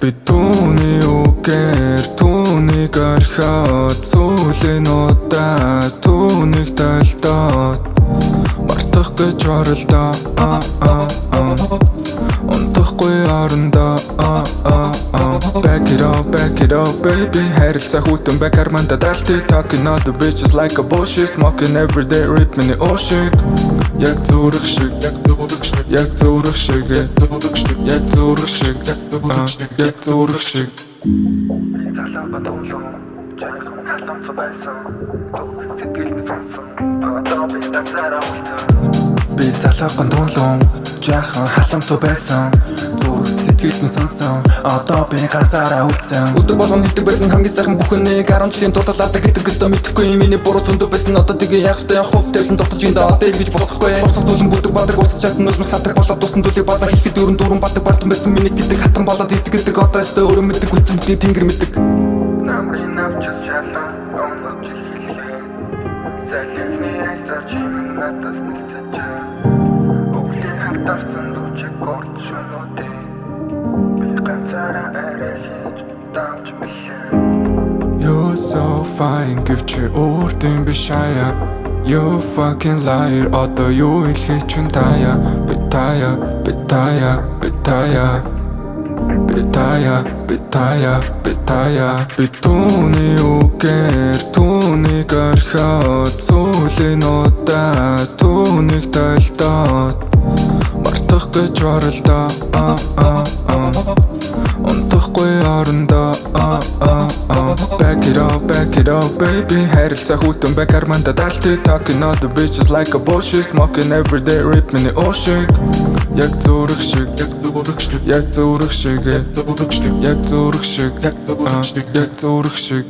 Би түүний үгээр түүнийг орхиод сүүлийн удаа түүнийг талдаад мартах гэж оролдоо унтахгүй орондоо Back it up baby Харилцаа хүйтэн бай карманда дальти Talking all the bitches like a bullshit Smoking every day rip миний ocean Яг зүрх шиг Яг зүрх шиг Яг зүрх шиг Яг зүрх шиг Залаага дуулсан жаахан халамж байсан сэтгэл нь сонсон одоо би танараа үлдсэн Би залаага дуулсан жаахан халамж байсан зүрх сэтгэл нь сонсон одоо би ганцаараа үлдсэн өдөр болгон хэлдэг байсан хамгийн сайхан бүхнийг 10 жилийн тулалаадаг гэдэг өстө мэдэхгүй миний буруу зөндөө байсан одоо тэгээ яг та хувь тавьсан тогтож инда одоо гэж болохгүй болсон зүйлэн бүдэг бадаг уусчаасан нөлмөс садаг болоод тусан зүйлийг базаа хийхэд дөрөн бадаг бартан байсан миний гэдэг хатан болоод идэгдэг одоо өстө өөрөө мэддэг хүчин бүхний тэнгэр мэддэг намрын навчс шалаа онож хэлхээ залхины айсарч надаас нэлсэж өвлийн хатарсан дүүчиг горчнуудын би ганцаараа арай хийж давж мэлээ You're so fine гэвч өөртөө биш хаяа You fucking liar одоо юу хэлхий ч таяа битая Би түүний үгээр түүнийг орхиод сүүлийн удаа түүнийг талдаад мартах гэж оролдоо унтахгүй орондоо Back it up baby Харилцаа хүйтэн бай карманда дальти Talking all the bitches like a bullshit Smoking every day rip миний ocean Яг зүрх шиг Яг зүрх шиг Яг зүрх шиг